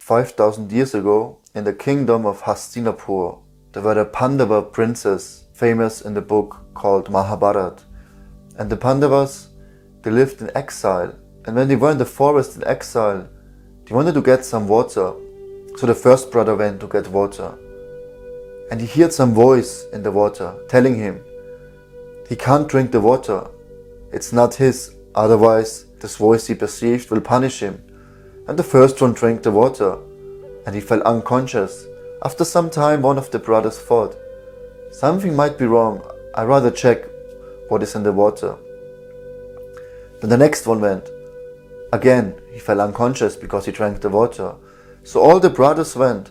5,000 years ago, in the kingdom of Hastinapur, there were the Pandava princes, famous in the book called Mahabharata. And the Pandavas, they lived in exile. And when they were in the forest in exile, they wanted to get some water. So the first brother went to get water. And he heard some voice in the water telling him he can't drink the water. It's not his, otherwise this voice he perceived will punish him. And the first one drank the water, and he fell unconscious. After some time, one of the brothers thought, something might be wrong, I'd rather check what is in the water. Then the next one went. Again, he fell unconscious because he drank the water. So all the brothers went.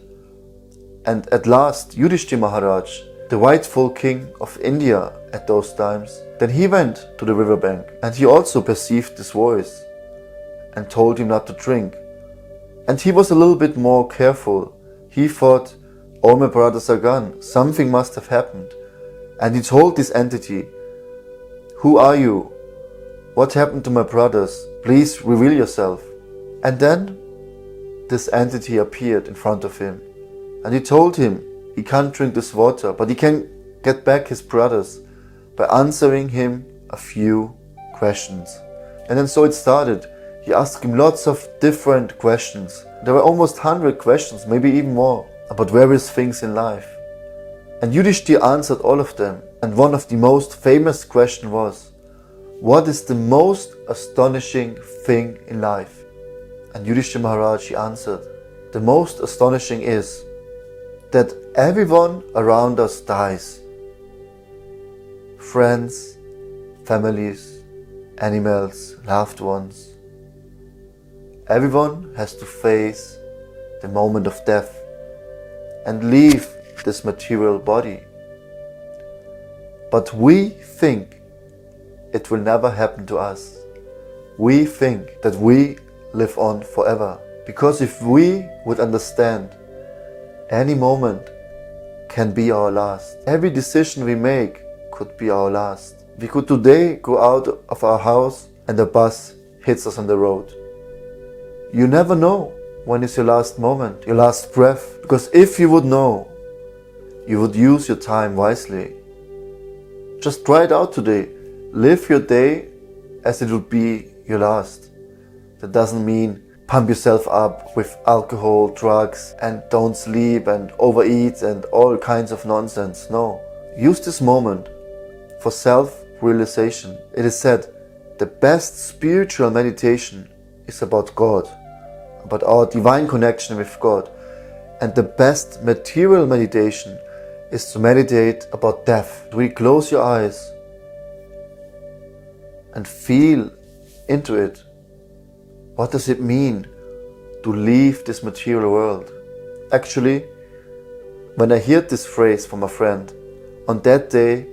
And at last, Yudhishthira Maharaj, the rightful king of India at those times, then he went to the riverbank, and he also perceived this voice and told him not to drink. And he was a little bit more careful. He thought, all my brothers are gone, something must have happened. And he told this entity, who are you? What happened to my brothers? Please reveal yourself. And then this entity appeared in front of him. And he told him he can't drink this water, but he can get back his brothers by answering him a few questions. And then so it started. He asked him lots of different questions. There were almost 100 questions, maybe even more, about various things in life. And Yudhishthira answered all of them. And one of the most famous questions was, what is the most astonishing thing in life? And Yudhishthira Maharaj, he answered, the most astonishing is that everyone around us dies. Friends, families, animals, loved ones. Everyone has to face the moment of death and leave this material body. But we think it will never happen to us. We think that we live on forever. Because if we would understand any moment can be our last. Every decision we make could be our last. We could today go out of our house and a bus hits us on the road. You never know when is your last moment, your last breath. Because if you would know, you would use your time wisely. Just try it out today. Live your day as it would be your last. That doesn't mean pump yourself up with alcohol, drugs, and don't sleep and overeat and all kinds of nonsense. No. Use this moment for self-realization. It is said the best spiritual meditation is about God, about our divine connection with God. And the best material meditation is to meditate about death. Do you close your eyes and feel into it? What does it mean to leave this material world? Actually, when I heard this phrase from a friend, on that day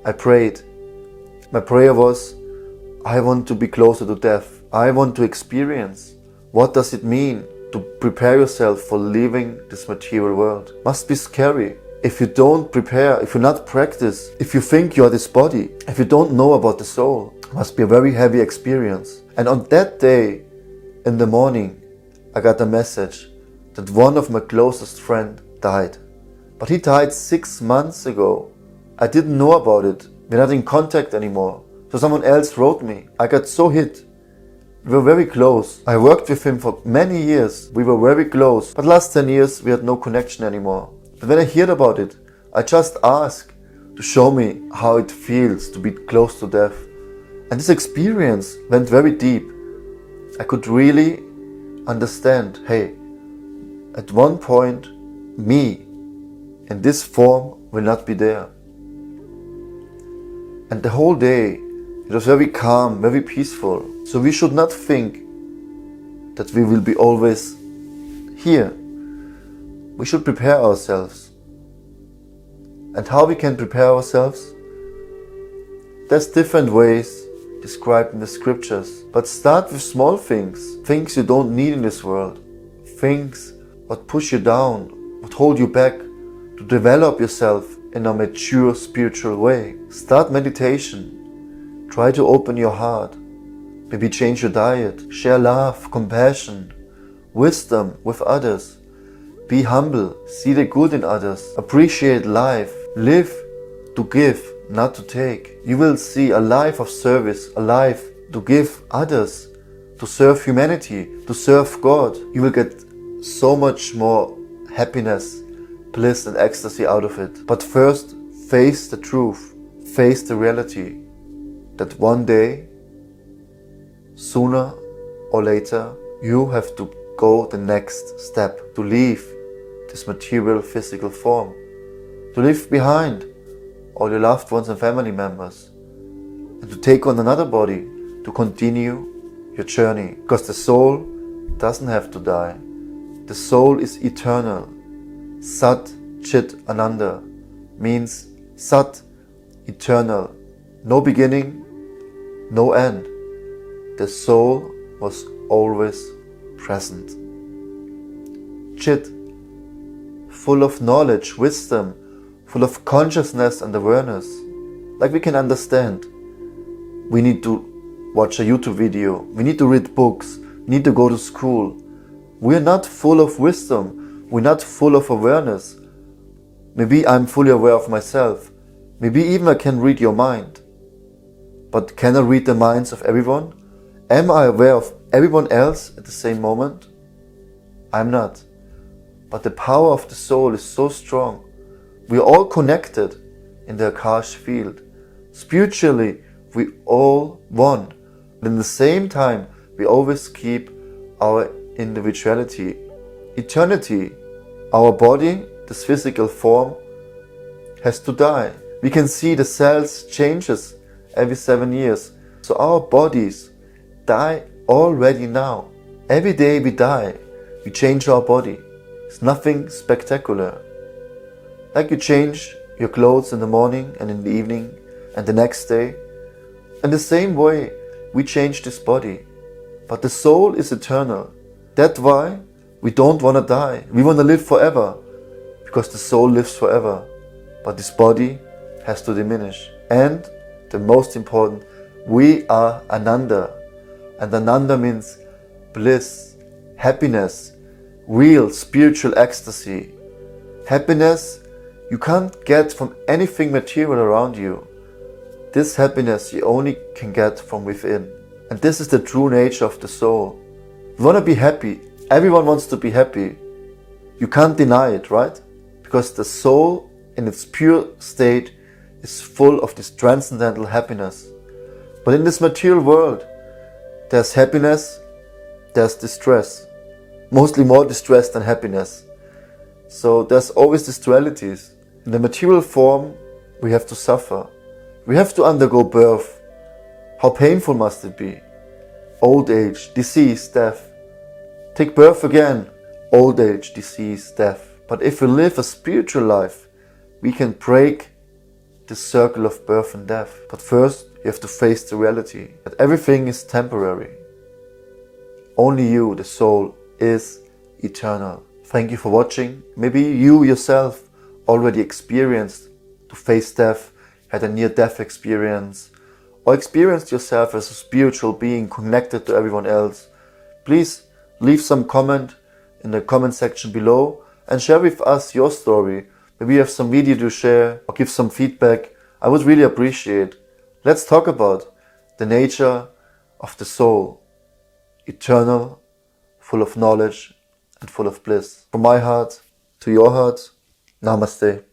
I prayed. My prayer was, I want to be closer to death. I want to experience. What does it mean to prepare yourself for leaving this material world? Must be scary. If you don't prepare, if you not practice, if you think you are this body, if you don't know about the soul, must be a very heavy experience. And on that day, in the morning, I got a message that one of my closest friends died. But he died 6 months ago. I didn't know about it. We're not in contact anymore. So someone else wrote me. I got so hit. We were very close. I worked with him for many years. We were very close. But last 10 years, we had no connection anymore. But when I heard about it, I just asked to show me how it feels to be close to death. And this experience went very deep. I could really understand, hey, at one point, me in this form will not be there. And the whole day, it was very calm, very peaceful. So we should not think that we will be always here. We should prepare ourselves. And how we can prepare ourselves? There's different ways described in the scriptures. But start with small things. Things you don't need in this world. Things that push you down, that hold you back to develop yourself in a mature spiritual way. Start meditation. Try to open your heart. Maybe change your diet. Share love, compassion. wisdom with others. Be humble, see the good in others, appreciate life, live to give, not to take. You will see a life of service, a life to give others, to serve humanity, to serve God. You will get so much more happiness, bliss and ecstasy out of it. But first, face the truth, face the reality that one day, sooner or later, you have to go the next step, to leave this material physical form, to leave behind all your loved ones and family members, and to take on another body to continue your journey. Because the soul doesn't have to die. The soul is eternal. Sat Chit Ananda means Sat, eternal, no beginning, no end. The soul was always present. Chit, full of knowledge, wisdom, full of consciousness and awareness. Like we can understand. We need to watch a YouTube video. We need to read books. We need to go to school. We are not full of wisdom. We're not full of awareness. Maybe I'm fully aware of myself. Maybe even I can read your mind. But can I read the minds of everyone? Am I aware of everyone else at the same moment? I'm not. But the power of the soul is so strong. We are all connected in the Akash field. Spiritually, we all one. But in the same time, we always keep our individuality. Eternity, our body, this physical form, has to die. We can see the cells changes every 7 years. So our bodies die already now. Every day we die, we change our body. It's nothing spectacular. Like you change your clothes in the morning and in the evening and the next day. In the same way, we change this body. But the soul is eternal. That's why we don't want to die. We want to live forever. Because the soul lives forever. But this body has to diminish. And the most important, we are Ananda. And Ananda means bliss, happiness, real spiritual ecstasy. Happiness you can't get from anything material around you. This happiness you only can get from within. And this is the true nature of the soul. We want to be happy. Everyone wants to be happy. You can't deny it, right? Because the soul in its pure state is full of this transcendental happiness. But in this material world, there's happiness, there's distress. Mostly more distress than happiness. So there's always these dualities. In the material form, we have to suffer. We have to undergo birth. How painful must it be? Old age, disease, death. Take birth again. Old age, disease, death. But if we live a spiritual life, we can break the circle of birth and death. But first, you have to face the reality that everything is temporary. Only you, the soul, is eternal. Thank you for watching. Maybe you yourself already experienced to face death, had a near-death experience, or experienced yourself as a spiritual being connected to everyone else. Please leave some comment in the comment section below and share with us your story. Maybe you have some video to share or give some feedback. I would really appreciate. Let's talk about the nature of the soul. Eternal, full of knowledge and full of bliss. From my heart to your heart, Namaste.